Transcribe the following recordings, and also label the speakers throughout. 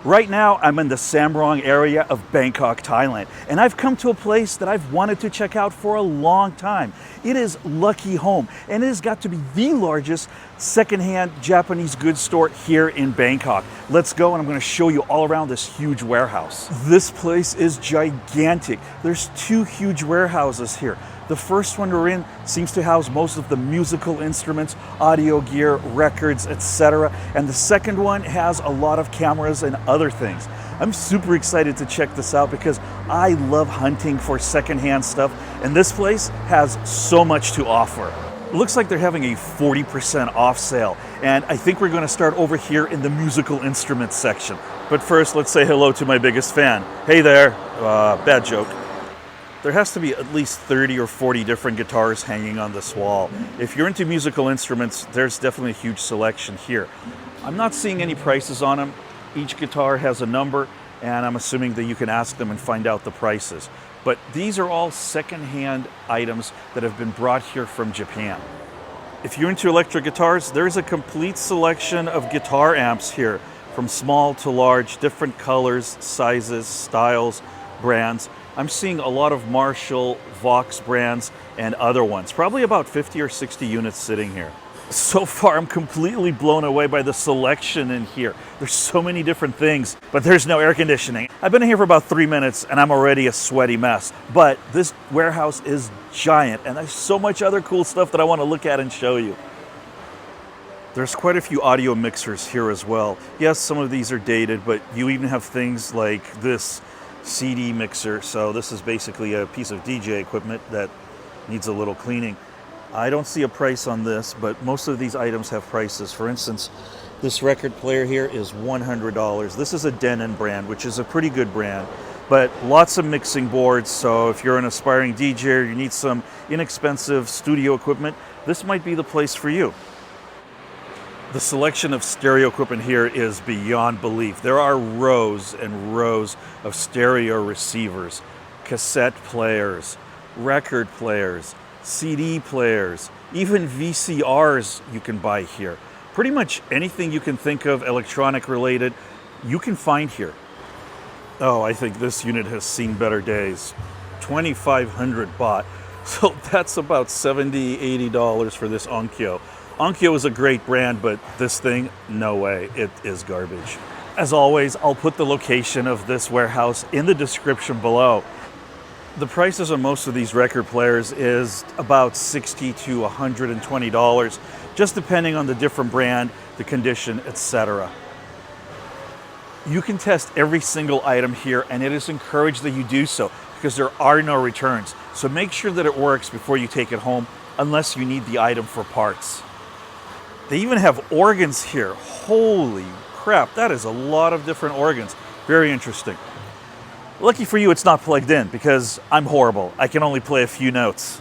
Speaker 1: Right now, I'm in the Samrong area of Bangkok, Thailand, and I've come to a place that I've wanted to check out for a long time. It is Lucky Home, and it has got to be the largest secondhand Japanese goods store here in Bangkok. Let's go, and I'm going to show you all around this huge warehouse. This place is gigantic. There's two huge warehouses here. The first one we're in seems to house most of the musical instruments, audio gear, records, etc. And the second one has a lot of cameras and other things. I'm super excited to check this out because I love hunting for secondhand stuff, and this place has so much to offer. It looks like they're having a 40% off sale, and I think we're going to start over here in the musical instruments section. But first, let's say hello to my biggest fan. Hey there. Bad joke. There has to be at least 30 or 40 different guitars hanging on this wall. If you're into musical instruments, there's definitely a huge selection here. I'm not seeing any prices on them. Each guitar has a number, and I'm assuming that you can ask them and find out the prices. But these are all secondhand items that have been brought here from Japan. If you're into electric guitars, there's a complete selection of guitar amps here, from small to large, different colors, sizes, styles, brands. I'm seeing a lot of Marshall, Vox brands, and other ones. Probably about 50 or 60 units sitting here. So far, I'm completely blown away by the selection in here. There's so many different things, but there's no air conditioning. I've been here for about 3 minutes, and I'm already a sweaty mess. But this warehouse is giant, and there's so much other cool stuff that I want to look at and show you. There's quite a few audio mixers here as well. Yes, some of these are dated, but you even have things like this CD mixer. So this is basically a piece of DJ equipment that needs a little cleaning. I don't see a price on this, but most of these items have prices. For instance, this record player here is $100. This is a Denon brand, which is a pretty good brand, but lots of mixing boards. So if you're an aspiring DJ or you need some inexpensive studio equipment, this might be the place for you. The selection of stereo equipment here is beyond belief. There are rows and rows of stereo receivers, cassette players, record players, CD players, even VCRs you can buy here. Pretty much anything you can think of electronic related, you can find here. Oh, I think this unit has seen better days. 2,500 baht. So that's about $70, $80 for this Onkyo. Onkyo is a great brand, but this thing, no way, it is garbage. As always, I'll put the location of this warehouse in the description below. The prices on most of these record players is about $60 to $120, just depending on the different brand, the condition, etc. You can test every single item here, and it is encouraged that you do so because there are no returns. So make sure that it works before you take it home, unless you need the item for parts. They even have organs here. Holy crap, that is a lot of different organs. Very interesting. Lucky for you, it's not plugged in because I'm horrible. I can only play a few notes.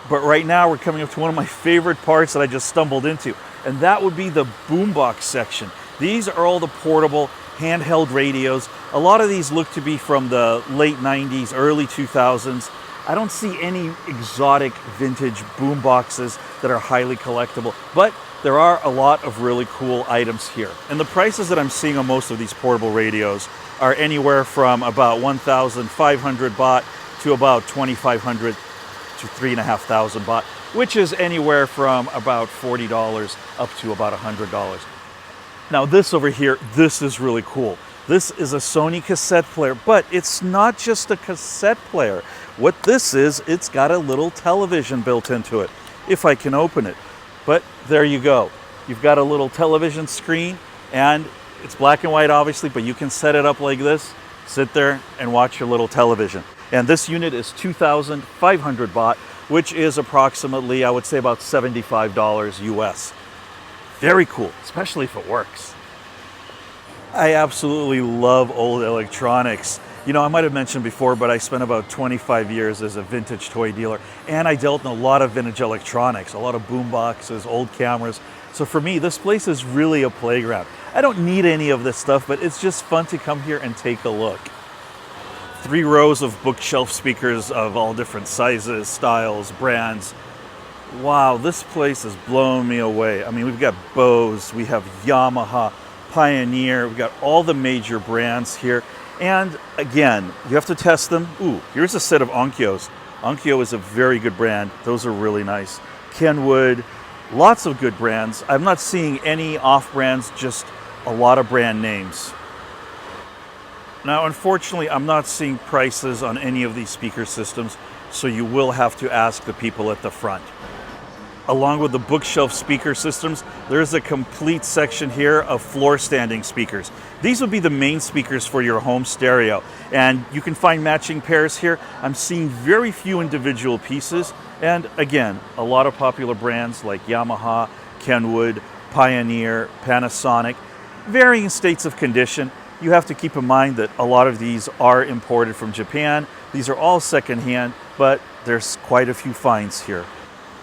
Speaker 1: But right now, we're coming up to one of my favorite parts that I just stumbled into, and that would be the Boombox section. These are all the portable handheld radios. A lot of these look to be from the late 90s, early 2000s. I don't see any exotic vintage boomboxes that are highly collectible, but there are a lot of really cool items here. And the prices that I'm seeing on most of these portable radios are anywhere from about 1,500 baht to about 2,500 to 3,500 baht, which is anywhere from about $40 up to about $100. Now this over here, this is really cool. This is a Sony cassette player, but it's not just a cassette player. What this is, it's got a little television built into it, if I can open it. But there you go. You've got a little television screen, and it's black and white, obviously, but you can set it up like this, sit there and watch your little television. And this unit is 2,500 baht, which is approximately, I would say, about $75 US. Very cool, especially if it works. I absolutely love old electronics. You know, I might have mentioned before, but I spent about 25 years as a vintage toy dealer, and I dealt in a lot of vintage electronics, a lot of boom boxes, old cameras. So for me, this place is really a playground. I don't need any of this stuff, but it's just fun to come here and take a look. 3 rows of bookshelf speakers of all different sizes, styles, brands. Wow, this place has blown me away. I mean, we've got Bose, we have Yamaha, Pioneer. We've got all the major brands here. And again, you have to test them. Ooh, here's a set of Onkyos. Onkyo is a very good brand. Those are really nice. Kenwood, lots of good brands. I'm not seeing any off brands, just a lot of brand names. Now, unfortunately, I'm not seeing prices on any of these speaker systems, so you will have to ask the people at the front. Along with the bookshelf speaker systems, there's a complete section here of floor standing speakers. These would be the main speakers for your home stereo, and you can find matching pairs here. I'm seeing very few individual pieces, and again, a lot of popular brands like Yamaha, Kenwood, Pioneer, Panasonic, varying states of condition. You have to keep in mind that a lot of these are imported from Japan. These are all secondhand, but there's quite a few finds here.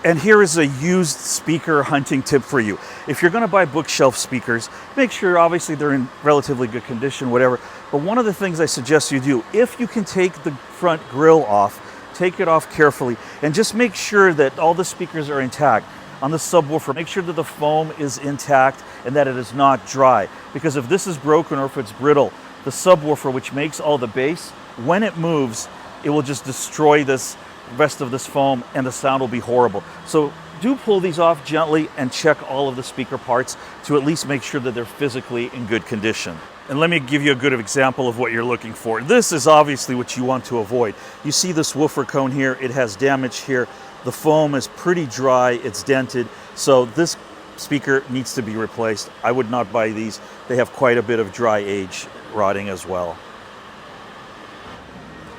Speaker 1: And here is a used speaker hunting tip for you. If you're going to buy bookshelf speakers, make sure obviously they're in relatively good condition, whatever. But one of the things I suggest you do, if you can take the front grille off, take it off carefully, and just make sure that all the speakers are intact. On the subwoofer, make sure that the foam is intact and that it is not dry. Because if this is broken or if it's brittle, the subwoofer, which makes all the bass, when it moves, it will just destroy this rest of this foam and the sound will be horrible. So do pull these off gently and check all of the speaker parts to at least make sure that they're physically in good condition. And let me give you a good example of what you're looking for. This is obviously what you want to avoid. You see this woofer cone here, it has damage here. The foam is pretty dry, it's dented, so this speaker needs to be replaced. I would not buy these. They have quite a bit of dry age rotting as well.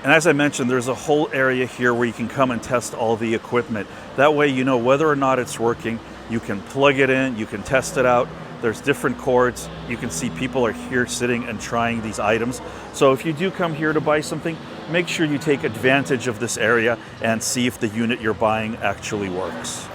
Speaker 1: And as I mentioned, there's a whole area here where you can come and test all the equipment. That way you know whether or not it's working. You can plug it in, you can test it out. There's different cords. You can see people are here sitting and trying these items. So if you do come here to buy something, make sure you take advantage of this area and see if the unit you're buying actually works.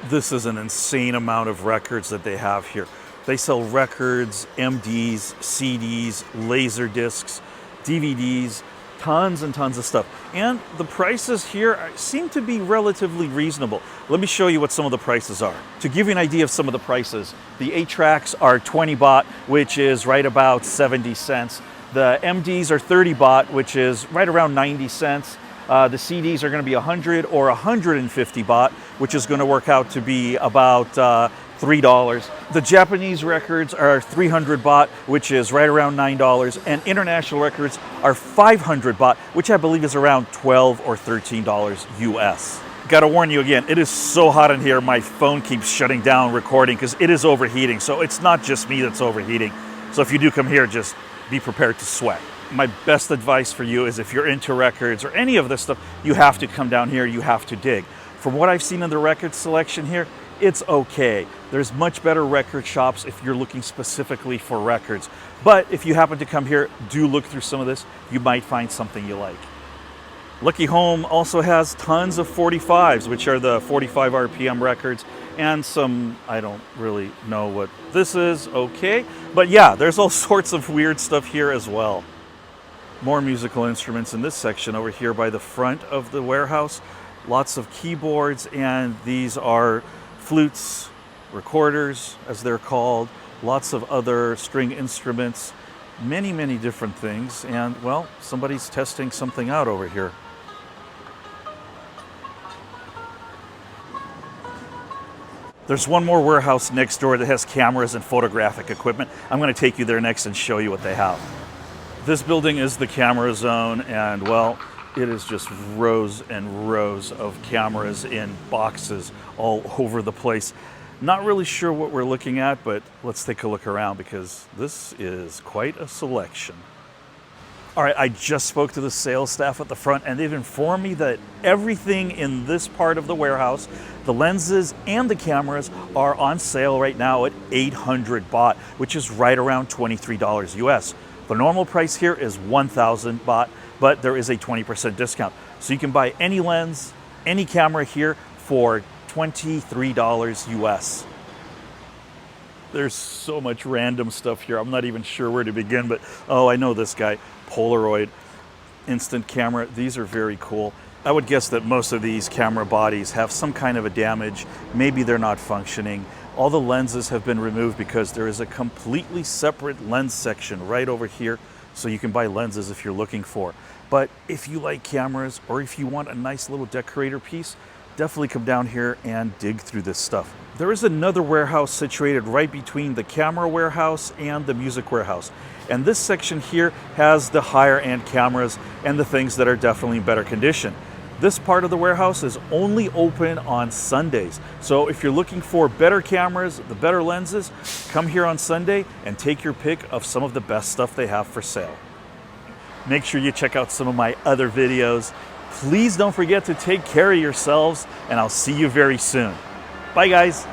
Speaker 1: This is an insane amount of records that they have here. They sell records, MDs, CDs, laser discs, DVDs, tons and tons of stuff. And the prices here seem to be relatively reasonable. Let me show you what some of the prices are. To give you an idea of some of the prices, the 8-tracks are 20 baht, which is right about 70 cents. The MDs are 30 baht, which is right around 90 cents. The CDs are going to be 100 or 150 baht, which is going to work out to be about $3. The Japanese records are 300 baht, which is right around $9, and international records are 500 baht, which I believe is around $12 or $13 US. Gotta warn you again, it is so hot in here, my phone keeps shutting down recording because it is overheating, so it's not just me that's overheating. So if you do come here, just be prepared to sweat. My best advice for you is if you're into records or any of this stuff, you have to come down here, you have to dig. From what I've seen in the record selection here, it's okay. There's much better record shops if you're looking specifically for records. But if you happen to come here, do look through some of this. You might find something you like. Lucky Home also has tons of 45s, which are the 45 RPM records, and some, I don't really know what this is, okay. But yeah, there's all sorts of weird stuff here as well. More musical instruments in this section over here by the front of the warehouse. Lots of keyboards, and these are flutes, recorders, as they're called, lots of other string instruments, many, many different things. And, well, somebody's testing something out over here. There's one more warehouse next door that has cameras and photographic equipment. I'm going to take you there next and show you what they have. This building is the camera zone, and, well, it is just rows and rows of cameras in boxes all over the place. Not really sure what we're looking at, but let's take a look around because this is quite a selection. All right, I just spoke to the sales staff at the front, and they've informed me that everything in this part of the warehouse, the lenses and the cameras, are on sale right now at 800 baht, which is right around $23 US. The normal price here is 1,000 baht, but there is a 20% discount. So you can buy any lens, any camera here for $23 US. There's so much random stuff here. I'm not even sure where to begin, but oh, I know this guy. Polaroid, instant camera. These are very cool. I would guess that most of these camera bodies have some kind of a damage. Maybe they're not functioning. All the lenses have been removed because there is a completely separate lens section right over here, so you can buy lenses if you're looking for. But if you like cameras, or if you want a nice little decorator piece, definitely come down here and dig through this stuff. There is another warehouse situated right between the camera warehouse and the music warehouse. And this section here has the higher end cameras and the things that are definitely in better condition. This part of the warehouse is only open on Sundays. So if you're looking for better cameras, the better lenses, come here on Sunday and take your pick of some of the best stuff they have for sale. Make sure you check out some of my other videos. Please don't forget to take care of yourselves, and I'll see you very soon. Bye guys.